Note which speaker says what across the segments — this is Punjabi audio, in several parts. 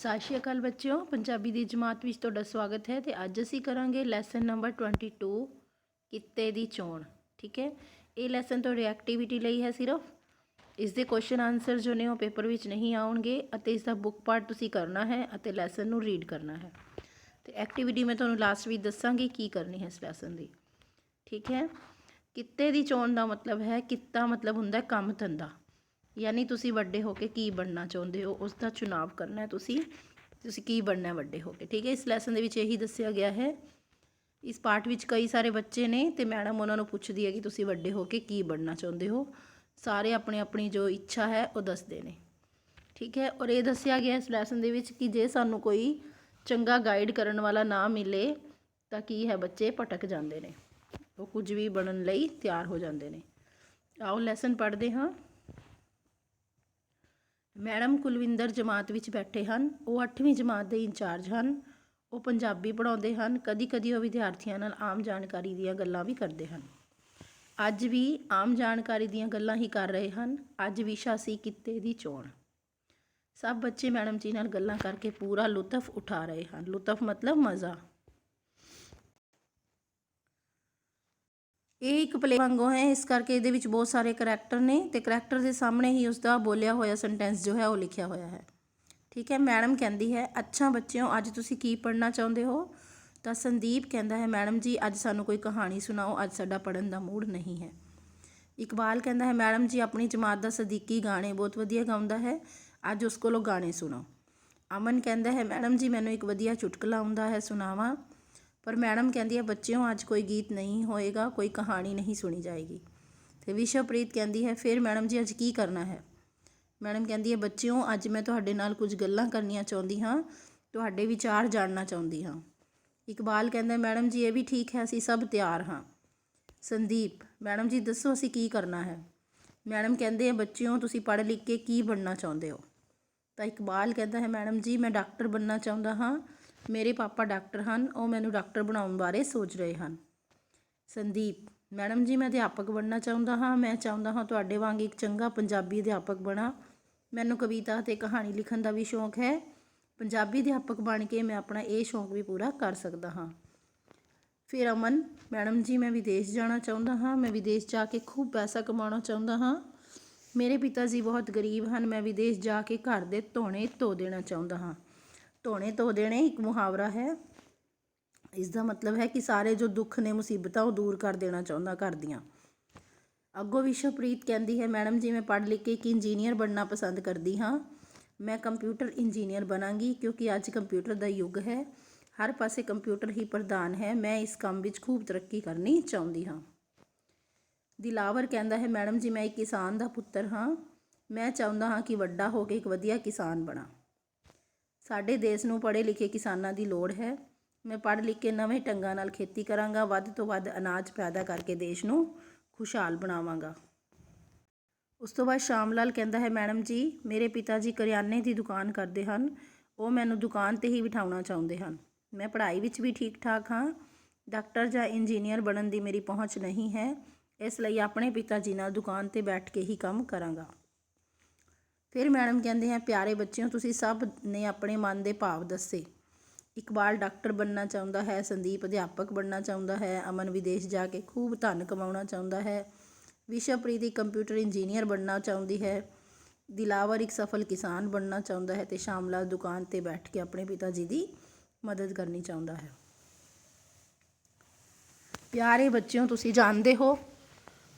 Speaker 1: ਸਤਿ ਸ਼੍ਰੀ ਅਕਾਲ ਬੱਚਿਓ, ਪੰਜਾਬੀ ਦੀ ਜਮਾਤ ਵਿੱਚ ਤੁਹਾਡਾ ਸਵਾਗਤ ਹੈ। ਤੇ ਅੱਜ ਅਸੀਂ ਕਰਾਂਗੇ ਲੈਸਨ ਨੰਬਰ 22 ਕਿੱਤੇ ਦੀ ਚੋਣ। ਠੀਕ ਹੈ, ਇਹ ਲੈਸਨ ਤੁਹਾਡੀ ਐਕਟੀਵਿਟੀ ਲਈ ਹੈ। ਸਿਰਫ ਇਸ ਦੇ ਕੁਐਸਚਨ ਆਨਸਰ ਜੋ ਨੇ ਉਹ ਪੇਪਰ ਵਿੱਚ ਨਹੀਂ ਆਉਣਗੇ ਅਤੇ ਇਸ ਦਾ ਬੁੱਕ ਪਾਰਟ ਤੁਸੀਂ ਕਰਨਾ ਹੈ ਅਤੇ ਲੈਸਨ ਨੂੰ ਰੀਡ ਕਰਨਾ ਹੈ। ਤੇ ਐਕਟੀਵਿਟੀ ਮੈਂ ਤੁਹਾਨੂੰ ਲਾਸਟ ਵਿੱਚ ਦੱਸਾਂਗੀ ਕੀ ਕਰਨੀ ਹੈ ਇਸ ਲੈਸਨ ਦੀ। ਠੀਕ ਹੈ, ਕਿੱਤੇ ਦੀ ਚੋਣ ਦਾ ਮਤਲਬ ਹੈ, ਕਿੱਤਾ ਮਤਲਬ ਹੁੰਦਾ ਕੰਮ ਧੰਦਾ, ਯਾਨੀ ਤੁਸੀਂ ਵੱਡੇ ਹੋ ਕੇ ਕੀ ਬਣਨਾ ਚਾਹੁੰਦੇ ਹੋ ਉਸ ਦਾ ਚੁਣਾਵ ਕਰਨਾ ਹੈ। ਤੁਸੀਂ ਕੀ ਬਣਨਾ ਵੱਡੇ ਹੋ ਕੇ। ਠੀਕ ਹੈ, ਇਸ ਲੈਸਨ ਦੇ ਵਿੱਚ ਇਹੀ ਦੱਸਿਆ ਗਿਆ ਹੈ। ਇਸ ਪਾਰਟ ਵਿੱਚ ਕਈ ਸਾਰੇ ਬੱਚੇ ਨੇ ਤੇ ਮੈਡਮ ਉਹਨਾਂ ਨੂੰ ਪੁੱਛਦੀ ਹੈ ਕਿ ਤੁਸੀਂ ਵੱਡੇ ਹੋ ਕੇ ਕੀ ਬਣਨਾ ਚਾਹੁੰਦੇ ਹੋ। ਸਾਰੇ ਆਪਣੀ ਆਪਣੀ ਜੋ ਇੱਛਾ ਹੈ ਉਹ ਦੱਸਦੇ ਨੇ। ਠੀਕ ਹੈ, ਔਰ ਇਹ ਦੱਸਿਆ ਗਿਆ ਇਸ ਲੈਸਨ ਦੇ ਵਿੱਚ ਕਿ ਜੇ ਸਾਨੂੰ ਕੋਈ ਚੰਗਾ ਗਾਈਡ ਕਰਨ ਵਾਲਾ ਨਾ ਮਿਲੇ ਤਾਂ ਕੀ ਹੈ, ਬੱਚੇ ਭਟਕ ਜਾਂਦੇ ਨੇ, ਉਹ ਕੁਝ ਵੀ ਬਣਨ ਲਈ ਤਿਆਰ ਹੋ ਜਾਂਦੇ ਨੇ। ਆਓ ਲੈਸਨ ਪੜ੍ਹਦੇ ਹਾਂ। ਮੈਡਮ ਕੁਲਵਿੰਦਰ ਜਮਾਤ ਵਿੱਚ ਬੈਠੇ ਹਨ। ਉਹ 8ਵੀਂ ਜਮਾਤ ਦੇ ਇੰਚਾਰਜ ਹਨ। ਉਹ ਪੰਜਾਬੀ ਪੜ੍ਹਾਉਂਦੇ ਹਨ। ਕਦੀ ਕਦੀ ਉਹ ਵਿਦਿਆਰਥੀਆਂ ਨਾਲ ਆਮ ਜਾਣਕਾਰੀ ਦੀਆਂ ਗੱਲਾਂ ਵੀ ਕਰਦੇ ਹਨ। ਅੱਜ ਵੀ ਆਮ ਜਾਣਕਾਰੀ ਦੀਆਂ ਗੱਲਾਂ ਹੀ ਕਰ ਰਹੇ ਹਨ। ਅੱਜ ਵਿਸ਼ਾ ਸੀ ਕਿੱਤੇ ਦੀ ਚੋਣ। ਸਭ ਬੱਚੇ ਮੈਡਮ ਜੀ ਨਾਲ ਗੱਲਾਂ ਕਰਕੇ ਪੂਰਾ ਲੁਤਫ ਉਠਾ ਰਹੇ ਹਨ। ਲੁਤਫ ਮਤਲਬ ਮਜ਼ਾ। ਇਹ ਇੱਕ ਪਲੇ ਵਾਂਗੂ ਹੈ, ਇਸ ਕਰਕੇ ਇਹਦੇ ਵਿੱਚ ਬਹੁਤ ਸਾਰੇ ਕਰੈਕਟਰ ਨੇ ਤੇ ਕਰੈਕਟਰ ਦੇ ਸਾਹਮਣੇ ਹੀ ਉਸਦਾ ਬੋਲਿਆ ਹੋਇਆ ਸੈਂਟੈਂਸ ਜੋ ਹੈ ਉਹ ਲਿਖਿਆ ਹੋਇਆ ਹੈ। ਠੀਕ ਹੈ, ਮੈਡਮ ਕਹਿੰਦੀ ਹੈ, ਅੱਛਾ ਬੱਚਿਓ ਅੱਜ ਤੁਸੀਂ ਕੀ ਪੜ੍ਹਨਾ ਚਾਹੁੰਦੇ ਹੋ? ਤਾਂ ਸੰਦੀਪ ਕਹਿੰਦਾ ਹੈ, ਮੈਡਮ ਜੀ ਅੱਜ ਸਾਨੂੰ ਕੋਈ ਕਹਾਣੀ ਸੁਣਾਓ, ਅੱਜ ਸਾਡਾ ਪੜ੍ਹਨ ਦਾ ਮੂਡ ਨਹੀਂ ਹੈ। ਇਕਬਾਲ ਕਹਿੰਦਾ ਹੈ, ਮੈਡਮ ਜੀ ਆਪਣੀ ਜਮਾਤ ਦਾ ਸਦੀਕੀ ਗਾਣੇ ਬਹੁਤ ਵਧੀਆ ਗਾਉਂਦਾ ਹੈ, ਅੱਜ ਉਸ ਕੋਲੋਂ ਗਾਣੇ ਸੁਣਾਓ। ਅਮਨ ਕਹਿੰਦਾ ਹੈ, ਮੈਡਮ ਜੀ ਮੈਨੂੰ ਇੱਕ ਵਧੀਆ ਚੁਟਕਲਾ ਆਉਂਦਾ ਹੈ, ਸੁਣਾਵਾਂ? ਪਰ ਮੈਡਮ ਕਹਿੰਦੀ ਹੈ, ਬੱਚਿਓ ਅੱਜ ਕੋਈ ਗੀਤ ਨਹੀਂ ਹੋਏਗਾ, ਕੋਈ ਕਹਾਣੀ ਨਹੀਂ ਸੁਣੀ ਜਾਏਗੀ। ਅਤੇ ਵਿਸ਼ਵਪ੍ਰੀਤ ਕਹਿੰਦੀ ਹੈ, ਫਿਰ ਮੈਡਮ ਜੀ ਅੱਜ ਕੀ ਕਰਨਾ ਹੈ? ਮੈਡਮ ਕਹਿੰਦੀ ਹੈ, ਬੱਚਿਓ ਅੱਜ ਮੈਂ ਤੁਹਾਡੇ ਨਾਲ ਕੁਝ ਗੱਲਾਂ ਕਰਨੀਆਂ ਚਾਹੁੰਦੀ ਹਾਂ, ਤੁਹਾਡੇ ਵਿਚਾਰ ਜਾਣਨਾ ਚਾਹੁੰਦੀ ਹਾਂ। ਇਕਬਾਲ ਕਹਿੰਦਾ, ਮੈਡਮ ਜੀ ਇਹ ਵੀ ਠੀਕ ਹੈ, ਅਸੀਂ ਸਭ ਤਿਆਰ ਹਾਂ। ਸੰਦੀਪ, ਮੈਡਮ ਜੀ ਦੱਸੋ ਅਸੀਂ ਕੀ ਕਰਨਾ ਹੈ? ਮੈਡਮ ਕਹਿੰਦੇ ਆ, ਬੱਚਿਓ ਤੁਸੀਂ ਪੜ੍ਹ ਲਿਖ ਕੇ ਕੀ ਬਣਨਾ ਚਾਹੁੰਦੇ ਹੋ? ਤਾਂ ਇਕਬਾਲ ਕਹਿੰਦਾ ਹੈ, ਮੈਡਮ ਜੀ ਮੈਂ ਡਾਕਟਰ ਬਣਨਾ ਚਾਹੁੰਦਾ ਹਾਂ, ਮੇਰੇ ਪਾਪਾ ਡਾਕਟਰ ਹਨ, ਉਹ ਮੈਨੂੰ ਡਾਕਟਰ ਬਣਾਉਣ ਬਾਰੇ ਸੋਚ ਰਹੇ ਹਨ। ਸੰਦੀਪ, ਮੈਡਮ ਜੀ ਮੈਂ ਅਧਿਆਪਕ ਬਣਨਾ ਚਾਹੁੰਦਾ ਹਾਂ, ਮੈਂ ਚਾਹੁੰਦਾ ਹਾਂ ਤੁਹਾਡੇ ਵਾਂਗ ਇੱਕ ਚੰਗਾ ਪੰਜਾਬੀ ਅਧਿਆਪਕ ਬਣਾ। ਮੈਨੂੰ ਕਵਿਤਾ ਅਤੇ ਕਹਾਣੀ ਲਿਖਣ ਦਾ ਵੀ ਸ਼ੌਂਕ ਹੈ। ਪੰਜਾਬੀ ਅਧਿਆਪਕ ਬਣ ਕੇ ਮੈਂ ਆਪਣਾ ਇਹ ਸ਼ੌਂਕ ਵੀ ਪੂਰਾ ਕਰ ਸਕਦਾ ਹਾਂ। ਫਿਰ ਅਮਨ, ਮੈਡਮ ਜੀ ਮੈਂ ਵਿਦੇਸ਼ ਜਾਣਾ ਚਾਹੁੰਦਾ ਹਾਂ, ਮੈਂ ਵਿਦੇਸ਼ ਜਾ ਕੇ ਖੂਬ ਪੈਸਾ ਕਮਾਉਣਾ ਚਾਹੁੰਦਾ ਹਾਂ। ਮੇਰੇ ਪਿਤਾ ਜੀ ਬਹੁਤ ਗਰੀਬ ਹਨ, ਮੈਂ ਵਿਦੇਸ਼ ਜਾ ਕੇ ਘਰ ਦੇ ਧੋਣੇ ਧੋ ਦੇਣਾ ਚਾਹੁੰਦਾ ਹਾਂ। ਧੋਣੇ ਧੋ ਦੇਣੇ ਇੱਕ ਮੁਹਾਵਰਾ ਹੈ। ਇਸ ਦਾ ਮਤਲਬ ਹੈ ਕਿ ਸਾਰੇ ਜੋ ਦੁੱਖ ਨੇ, ਮੁਸੀਬਤਾਂ, ਉਹ ਦੂਰ ਕਰ ਦੇਣਾ ਚਾਹੁੰਦਾ ਘਰ ਦੀਆਂ। ਅੱਗੋਂ ਵਿਸ਼ਵਪ੍ਰੀਤ ਕਹਿੰਦੀ ਹੈ, ਮੈਡਮ ਜੀ ਮੈਂ ਪੜ੍ਹ ਲਿਖ ਕੇ ਇੱਕ ਇੰਜੀਨੀਅਰ ਬਣਨਾ ਪਸੰਦ ਕਰਦੀ ਹਾਂ। ਮੈਂ ਕੰਪਿਊਟਰ ਇੰਜੀਨੀਅਰ ਬਣਾਂਗੀ ਕਿਉਂਕਿ ਅੱਜ ਕੰਪਿਊਟਰ ਦਾ ਯੁੱਗ ਹੈ, ਹਰ ਪਾਸੇ ਕੰਪਿਊਟਰ ਹੀ ਪ੍ਰਧਾਨ ਹੈ, ਮੈਂ ਇਸ ਕੰਮ ਵਿੱਚ ਖੂਬ ਤਰੱਕੀ ਕਰਨੀ ਚਾਹੁੰਦੀ ਹਾਂ। ਦਿਲਾਵਰ ਕਹਿੰਦਾ ਹੈ, ਮੈਡਮ ਜੀ ਮੈਂ ਇੱਕ ਕਿਸਾਨ ਦਾ ਪੁੱਤਰ ਹਾਂ, ਮੈਂ ਚਾਹੁੰਦਾ ਹਾਂ ਕਿ ਵੱਡਾ ਹੋ ਕੇ ਇੱਕ ਵਧੀਆ ਕਿਸਾਨ ਬਣਾ। ਸਾਡੇ ਦੇਸ਼ ਨੂੰ ਪੜ੍ਹੇ ਲਿਖੇ ਕਿਸਾਨਾਂ ਦੀ ਲੋੜ ਹੈ, ਮੈਂ ਪੜ੍ਹ ਲਿਖ ਕੇ ਨਵੇਂ ਢੰਗਾਂ ਨਾਲ ਖੇਤੀ ਕਰਾਂਗਾ, ਵੱਧ ਤੋਂ ਵੱਧ ਅਨਾਜ ਪੈਦਾ ਕਰਕੇ ਦੇਸ਼ ਨੂੰ ਖੁਸ਼ਹਾਲ ਬਣਾਵਾਂਗਾ। ਉਸ ਤੋਂ ਬਾਅਦ ਸ਼ਾਮ ਲਾਲ ਕਹਿੰਦਾ ਹੈ, ਮੈਡਮ ਜੀ ਮੇਰੇ ਪਿਤਾ ਜੀ ਕਰਿਆਨੇ ਦੀ ਦੁਕਾਨ ਕਰਦੇ ਹਨ, ਉਹ ਮੈਨੂੰ ਦੁਕਾਨ 'ਤੇ ਹੀ ਬਿਠਾਉਣਾ ਚਾਹੁੰਦੇ ਹਨ। ਮੈਂ ਪੜ੍ਹਾਈ ਵਿੱਚ ਵੀ ਠੀਕ ਠਾਕ ਹਾਂ, ਡਾਕਟਰ ਜਾਂ ਇੰਜੀਨੀਅਰ ਬਣਨ ਦੀ ਮੇਰੀ ਪਹੁੰਚ ਨਹੀਂ ਹੈ, ਇਸ ਲਈ ਆਪਣੇ ਪਿਤਾ ਜੀ ਨਾਲ ਦੁਕਾਨ 'ਤੇ ਬੈਠ ਕੇ ਹੀ ਕੰਮ ਕਰਾਂਗਾ। ਫਿਰ ਮੈਡਮ ਕਹਿੰਦੇ ਹੈ, ਪਿਆਰੇ ਬੱਚਿਓ ਤੁਸੀਂ ਸਭ ਨੇ ਆਪਣੇ ਮਨ ਦੇ ਭਾਵ ਦੱਸੇ। ਇਕਬਾਲ ਡਾਕਟਰ ਬਣਨਾ ਚਾਹੁੰਦਾ ਹੈ, ਸੰਦੀਪ ਅਧਿਆਪਕ ਬਣਨਾ ਚਾਹੁੰਦਾ ਹੈ, ਅਮਨ ਵਿਦੇਸ਼ ਜਾ ਕੇ ਖੂਬ ਧਨ ਕਮਾਉਣਾ ਚਾਹੁੰਦਾ ਹੈ, ਵਿਸ਼ਵਪ੍ਰੀਤ ਇੱਕ ਕੰਪਿਊਟਰ ਇੰਜੀਨੀਅਰ ਬਣਨਾ ਚਾਹੁੰਦੀ ਹੈ, ਦਿਲਾਵਰ ਇੱਕ ਸਫਲ ਕਿਸਾਨ ਬਣਨਾ ਚਾਹੁੰਦਾ ਹੈ ਅਤੇ ਸ਼ਾਮ ਲਾਲ ਦੁਕਾਨ 'ਤੇ ਬੈਠ ਕੇ ਆਪਣੇ ਪਿਤਾ ਜੀ ਦੀ ਮਦਦ ਕਰਨੀ ਚਾਹੁੰਦਾ ਹੈ। ਪਿਆਰੇ ਬੱਚਿਓ ਤੁਸੀਂ ਜਾਣਦੇ ਹੋ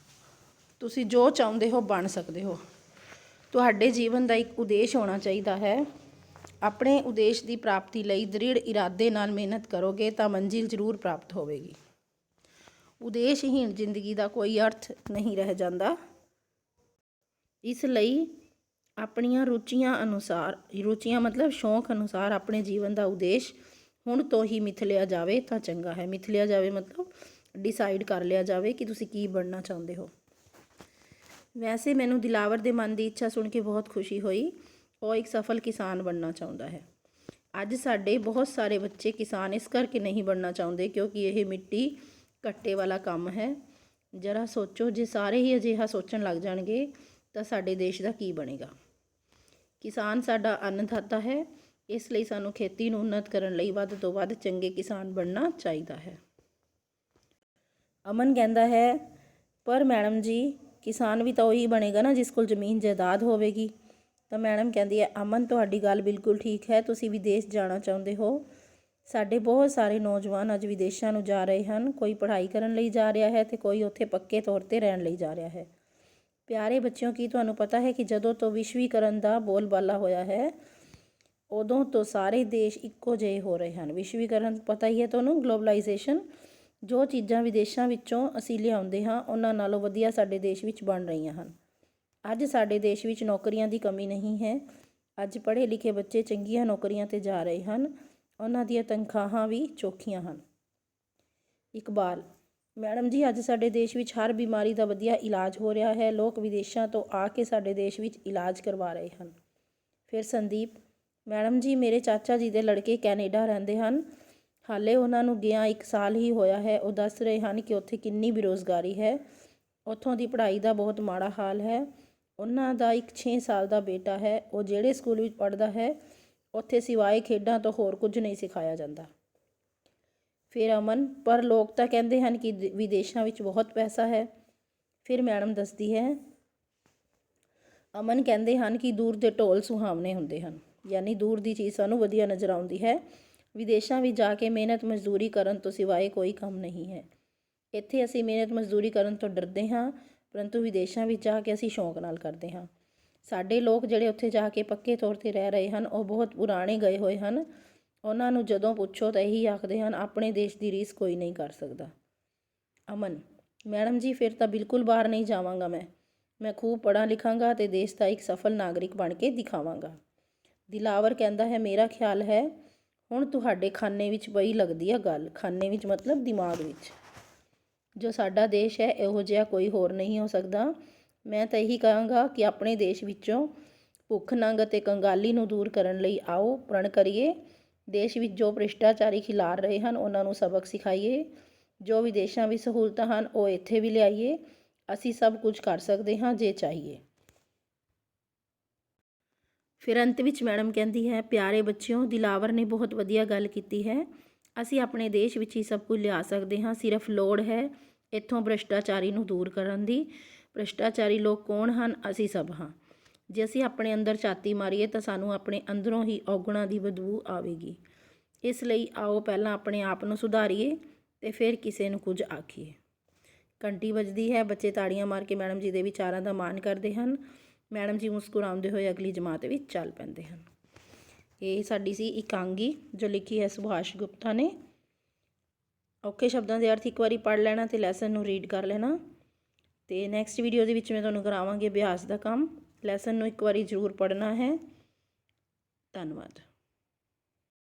Speaker 1: ਤੁਸੀਂ ਜੋ ਚਾਹੁੰਦੇ ਹੋ ਬਣ ਸਕਦੇ ਹੋ। ਤੁਹਾਡੇ ਜੀਵਨ ਦਾ ਇੱਕ ਉਦੇਸ਼ ਹੋਣਾ ਚਾਹੀਦਾ ਹੈ। ਆਪਣੇ ਉਦੇਸ਼ ਦੀ ਪ੍ਰਾਪਤੀ ਲਈ ਦ੍ਰਿੜ ਇਰਾਦੇ ਨਾਲ ਮਿਹਨਤ ਕਰੋਗੇ ਤਾਂ ਮੰਜ਼ਿਲ ਜ਼ਰੂਰ ਪ੍ਰਾਪਤ ਹੋਵੇਗੀ। ਉਦੇਸ਼ਹੀਣ ਜ਼ਿੰਦਗੀ ਦਾ ਕੋਈ ਅਰਥ ਨਹੀਂ ਰਹਿ ਜਾਂਦਾ। ਇਸ ਲਈ ਆਪਣੀਆਂ ਰੁਚੀਆਂ ਅਨੁਸਾਰ, ਰੁਚੀਆਂ ਮਤਲਬ ਸ਼ੌਂਕ ਅਨੁਸਾਰ ਆਪਣੇ ਜੀਵਨ ਦਾ ਉਦੇਸ਼ ਹੁਣ ਤੋਂ ਹੀ ਮਿਥ ਲਿਆ ਜਾਵੇ ਤਾਂ ਚੰਗਾ ਹੈ। ਮਿਥ ਲਿਆ ਜਾਵੇ ਮਤਲਬ ਡਿਸਾਈਡ ਕਰ ਲਿਆ ਜਾਵੇ ਕਿ ਤੁਸੀਂ ਕੀ ਬਣਨਾ ਚਾਹੁੰਦੇ ਹੋ। ਵੈਸੇ ਮੈਨੂੰ ਦਿਲਾਵਰ ਦੇ ਮਨ ਦੀ ਇੱਛਾ ਸੁਣ ਕੇ ਬਹੁਤ ਖੁਸ਼ੀ ਹੋਈ, ਉਹ ਇੱਕ ਸਫਲ ਕਿਸਾਨ ਬਣਨਾ ਚਾਹੁੰਦਾ ਹੈ। ਅੱਜ ਸਾਡੇ ਬਹੁਤ ਸਾਰੇ ਬੱਚੇ ਕਿਸਾਨ ਇਸ ਕਰਕੇ ਨਹੀਂ ਬਣਨਾ ਚਾਹੁੰਦੇ ਕਿਉਂਕਿ ਇਹ ਮਿੱਟੀ ਘੱਟੇ ਵਾਲਾ ਕੰਮ ਹੈ। ਜ਼ਰਾ ਸੋਚੋ, ਜੇ ਸਾਰੇ ਹੀ ਅਜਿਹਾ ਸੋਚਣ ਲੱਗ ਜਾਣਗੇ ਤਾਂ ਸਾਡੇ ਦੇਸ਼ ਦਾ ਕੀ ਬਣੇਗਾ। ਕਿਸਾਨ ਸਾਡਾ ਅੰਨਦਾਤਾ ਹੈ, ਇਸ ਲਈ ਸਾਨੂੰ ਖੇਤੀ ਨੂੰ ਉन्नत ਕਰਨ ਲਈ ਵੱਧ ਤੋਂ ਵੱਧ ਚੰਗੇ ਕਿਸਾਨ ਬਣਨਾ ਚਾਹੀਦਾ ਹੈ। ਅਮਨ ਕਹਿੰਦਾ ਹੈ ਪਰ ਮੈਡਮ ਜੀ ਕਿਸਾਨ ਵੀ ਤਾਂ ਉਹੀ ਬਣੇਗਾ ਨਾ ਜਿਸ ਕੋਲ ਜ਼ਮੀਨ ਜਾਇਦਾਦ ਹੋਵੇਗੀ। ਤਾਂ ਮੈਡਮ ਕਹਿੰਦੀ ਹੈ ਅਮਨ ਤੁਹਾਡੀ ਗੱਲ ਬਿਲਕੁਲ ਠੀਕ ਹੈ, ਤੁਸੀਂ ਵਿਦੇਸ਼ ਜਾਣਾ ਚਾਹੁੰਦੇ ਹੋ। ਸਾਡੇ ਬਹੁਤ ਸਾਰੇ ਨੌਜਵਾਨ ਅੱਜ ਵਿਦੇਸ਼ਾਂ ਨੂੰ ਜਾ ਰਹੇ ਹਨ, ਕੋਈ ਪੜ੍ਹਾਈ ਕਰਨ ਲਈ ਜਾ ਰਿਹਾ ਹੈ ਅਤੇ ਕੋਈ ਉੱਥੇ ਪੱਕੇ ਤੌਰ 'ਤੇ ਰਹਿਣ ਲਈ ਜਾ ਰਿਹਾ ਹੈ। ਪਿਆਰੇ ਬੱਚਿਓ, ਕੀ ਤੁਹਾਨੂੰ ਪਤਾ ਹੈ ਕਿ ਜਦੋਂ ਤੋਂ ਵਿਸ਼ਵੀਕਰਨ ਦਾ ਬੋਲਬਾਲਾ ਹੋਇਆ ਹੈ ਉਦੋਂ ਤੋਂ ਸਾਰੇ ਦੇਸ਼ ਇੱਕੋ ਜਿਹੇ ਹੋ ਰਹੇ ਹਨ। ਵਿਸ਼ਵੀਕਰਨ ਪਤਾ ਹੀ ਹੈ ਤੁਹਾਨੂੰ, ਗਲੋਬਲਾਈਜੇਸ਼ਨ। ਜੋ ਚੀਜ਼ਾਂ ਵਿਦੇਸ਼ਾਂ ਵਿੱਚੋਂ ਅਸੀਂ ਲਿਆਉਂਦੇ ਹਾਂ ਉਹਨਾਂ ਨਾਲੋਂ ਵਧੀਆ ਸਾਡੇ ਦੇਸ਼ ਵਿੱਚ ਬਣ ਰਹੀਆਂ ਹਨ। ਅੱਜ ਸਾਡੇ ਦੇਸ਼ ਵਿੱਚ ਨੌਕਰੀਆਂ ਦੀ ਕਮੀ ਨਹੀਂ ਹੈ। ਅੱਜ ਪੜ੍ਹੇ ਲਿਖੇ ਬੱਚੇ ਚੰਗੀਆਂ ਨੌਕਰੀਆਂ 'ਤੇ ਜਾ ਰਹੇ ਹਨ, ਉਹਨਾਂ ਦੀਆਂ ਤਨਖਾਹਾਂ ਵੀ ਚੋਖੀਆਂ ਹਨ। ਇਕਬਾਲ ਮੈਡਮ ਜੀ ਅੱਜ ਸਾਡੇ ਦੇਸ਼ ਵਿੱਚ ਹਰ ਬਿਮਾਰੀ ਦਾ ਵਧੀਆ ਇਲਾਜ ਹੋ ਰਿਹਾ ਹੈ, ਲੋਕ ਵਿਦੇਸ਼ਾਂ ਤੋਂ ਆ ਕੇ ਸਾਡੇ ਦੇਸ਼ ਵਿੱਚ ਇਲਾਜ ਕਰਵਾ ਰਹੇ ਹਨ। ਫਿਰ ਸੰਦੀਪ ਮੈਡਮ ਜੀ ਮੇਰੇ ਚਾਚਾ ਜੀ ਦੇ ਲੜਕੇ ਕੈਨੇਡਾ ਰਹਿੰਦੇ ਹਨ, ਹਾਲੇ ਉਹਨਾਂ ਨੂੰ ਗਿਆ 1 ਸਾਲ ਹੀ ਹੋਇਆ ਹੈ। ਉਹ ਦੱਸ ਰਹੇ ਹਨ ਕਿ ਉੱਥੇ ਕਿੰਨੀ ਬੇਰੁਜ਼ਗਾਰੀ ਹੈ, ਉੱਥੋਂ ਦੀ ਪੜ੍ਹਾਈ ਦਾ ਬਹੁਤ ਮਾੜਾ ਹਾਲ ਹੈ। ਉਹਨਾਂ ਦਾ ਇੱਕ 6 ਸਾਲ ਦਾ ਬੇਟਾ ਹੈ, ਉਹ ਜਿਹੜੇ ਸਕੂਲ ਵਿੱਚ ਪੜ੍ਹਦਾ ਹੈ ਉੱਥੇ ਸਿਵਾਏ ਖੇਡਾਂ ਤੋਂ ਹੋਰ ਕੁਝ ਨਹੀਂ ਸਿਖਾਇਆ ਜਾਂਦਾ। ਫਿਰ ਅਮਨ ਪਰ ਲੋਕ ਤਾਂ ਕਹਿੰਦੇ ਹਨ ਕਿ ਵਿਦੇਸ਼ਾਂ ਵਿੱਚ ਬਹੁਤ ਪੈਸਾ ਹੈ। ਫਿਰ ਮੈਡਮ ਦੱਸਦੀ ਹੈ ਅਮਨ ਕਹਿੰਦੇ ਹਨ ਕਿ ਦੂਰ ਦੇ ਢੋਲ ਸੁਹਾਵਣੇ ਹੁੰਦੇ ਹਨ, ਯਾਨੀ ਦੂਰ ਦੀ ਚੀਜ਼ ਸਾਨੂੰ ਵਧੀਆ ਨਜ਼ਰ ਆਉਂਦੀ ਹੈ। ਵਿਦੇਸ਼ਾਂ ਵਿੱਚ ਜਾ ਕੇ ਮਿਹਨਤ ਮਜ਼ਦੂਰੀ ਕਰਨ ਤੋਂ ਸਿਵਾਏ ਕੋਈ ਕੰਮ ਨਹੀਂ ਹੈ। ਇੱਥੇ ਅਸੀਂ ਮਿਹਨਤ ਮਜ਼ਦੂਰੀ ਕਰਨ ਤੋਂ ਡਰਦੇ ਹਾਂ, ਪਰੰਤੂ ਵਿਦੇਸ਼ਾਂ ਵਿੱਚ ਜਾ ਕੇ ਅਸੀਂ ਸ਼ੌਂਕ ਨਾਲ ਕਰਦੇ ਹਾਂ। ਸਾਡੇ ਲੋਕ ਜਿਹੜੇ ਉੱਥੇ ਜਾ ਕੇ ਪੱਕੇ ਤੌਰ 'ਤੇ ਰਹਿ ਰਹੇ ਹਨ ਉਹ ਬਹੁਤ ਪੁਰਾਣੇ ਗਏ ਹੋਏ ਹਨ। ਉਹਨਾਂ ਨੂੰ ਜਦੋਂ ਪੁੱਛੋ ਤਾਂ ਇਹੀ ਆਖਦੇ ਹਨ ਆਪਣੇ ਦੇਸ਼ ਦੀ ਰੀਸ ਕੋਈ ਨਹੀਂ ਕਰ ਸਕਦਾ। ਅਮਨ ਮੈਡਮ ਜੀ ਫਿਰ ਤਾਂ ਬਿਲਕੁਲ ਬਾਹਰ ਨਹੀਂ ਜਾਵਾਂਗਾ ਮੈਂ ਖੂਬ ਪੜ੍ਹਾਂ ਲਿਖਾਂਗਾ ਅਤੇ ਦੇਸ਼ ਦਾ ਇੱਕ ਸਫਲ ਨਾਗਰਿਕ ਬਣ ਕੇ ਦਿਖਾਵਾਂਗਾ। ਦਿਲਾਵਰ ਕਹਿੰਦਾ ਹੈ ਮੇਰਾ ਖਿਆਲ ਹੈ ਹੁਣ ਤੁਹਾਡੇ ਖਾਨੇ ਵਿੱਚ ਪਈ ਲੱਗਦੀ ਆ ਗੱਲ। ਖਾਨੇ ਵਿੱਚ ਮਤਲਬ ਦਿਮਾਗ ਵਿੱਚ। ਜੋ ਸਾਡਾ ਦੇਸ਼ ਹੈ ਇਹੋ ਜਿਹਾ ਕੋਈ ਹੋਰ ਨਹੀਂ ਹੋ ਸਕਦਾ। ਮੈਂ ਤਾਂ ਇਹੀ ਕਹਾਂਗਾ ਕਿ ਆਪਣੇ ਦੇਸ਼ ਵਿੱਚੋਂ ਭੁੱਖ ਨੰਗ ਅਤੇ ਕੰਗਾਲੀ ਨੂੰ ਦੂਰ ਕਰਨ ਲਈ ਆਓ ਪ੍ਰਣ ਕਰੀਏ। ਦੇਸ਼ ਵਿੱਚ ਜੋ ਭ੍ਰਿਸ਼ਟਾਚਾਰੀ ਖਿਲਾਰ ਰਹੇ ਹਨ ਉਹਨਾਂ ਨੂੰ ਸਬਕ ਸਿਖਾਈਏ। ਜੋ ਵਿਦੇਸ਼ਾਂ ਵਿੱਚ ਸਹੂਲਤਾਂ ਹਨ ਉਹ ਇੱਥੇ ਵੀ ਲਿਆਈਏ। ਅਸੀਂ ਸਭ ਕੁਝ ਕਰ ਸਕਦੇ ਹਾਂ ਜੇ ਚਾਹੀਏ। ਫਿਰ ਅੰਤ ਵਿੱਚ ਮੈਡਮ ਕਹਿੰਦੀ ਹੈ ਪਿਆਰੇ ਬੱਚਿਓ ਦਿਲਾਵਰ ਨੇ ਬਹੁਤ ਵਧੀਆ ਗੱਲ ਕੀਤੀ ਹੈ। ਅਸੀਂ ਆਪਣੇ ਦੇਸ਼ ਵਿੱਚ ਹੀ ਸਭ ਕੁਝ ਲਿਆ ਸਕਦੇ ਹਾਂ, ਸਿਰਫ ਲੋੜ ਹੈ ਇੱਥੋਂ ਭ੍ਰਿਸ਼ਟਾਚਾਰੀ ਨੂੰ ਦੂਰ ਕਰਨ ਦੀ। ਭ੍ਰਿਸ਼ਟਾਚਾਰੀ ਲੋਕ ਕੌਣ ਹਨ? ਅਸੀਂ ਸਭ ਹਾਂ। ਜੇ ਅਸੀਂ ਆਪਣੇ ਅੰਦਰ ਝਾਤੀ ਮਾਰੀਏ ਤਾਂ ਸਾਨੂੰ ਆਪਣੇ ਅੰਦਰੋਂ ਹੀ ਔਗੁਣਾਂ ਦੀ ਬਦਬੂ ਆਵੇਗੀ। ਇਸ ਲਈ ਆਓ ਪਹਿਲਾਂ ਆਪਣੇ ਆਪ ਨੂੰ ਸੁਧਾਰੀਏ ਅਤੇ ਫਿਰ ਕਿਸੇ ਨੂੰ ਕੁਝ ਆਖੀਏ। ਘੰਟੀ ਵੱਜਦੀ ਹੈ, ਬੱਚੇ ਤਾੜੀਆਂ ਮਾਰ ਕੇ ਮੈਡਮ ਜੀ ਦੇ ਵਿਚਾਰਾਂ ਦਾ ਮਾਣ ਕਰਦੇ ਹਨ। ਮੈਡਮ ਜੀ ਮੁਸਕਰਾਉਂਦੇ ਹੋਏ ਅਗਲੀ ਜਮਾਤ ਵਿੱਚ ਚੱਲ ਪੈਂਦੇ ਹਨ। ਇਹ ਸਾਡੀ ਸੀ ਇਕਾਂਗੀ ਜੋ ਲਿਖੀ ਹੈ ਸੁਭਾਸ਼ ਗੁਪਤਾ ਨੇ। ਔਖੇ ਸ਼ਬਦਾਂ ਦੇ ਅਰਥ ਇੱਕ ਵਾਰੀ ਪੜ੍ਹ ਲੈਣਾ ਅਤੇ ਲੈਸਨ ਨੂੰ ਰੀਡ ਕਰ ਲੈਣਾ। ਅਤੇ ਨੈਕਸਟ ਵੀਡੀਓ ਦੇ ਵਿੱਚ ਮੈਂ ਤੁਹਾਨੂੰ ਕਰਾਵਾਂਗੀ ਅਭਿਆਸ ਦਾ ਕੰਮ। ਲੈਸਨ ਨੂੰ ਇੱਕ ਵਾਰੀ ਜ਼ਰੂਰ ਪੜ੍ਹਨਾ ਹੈ। ਧੰਨਵਾਦ।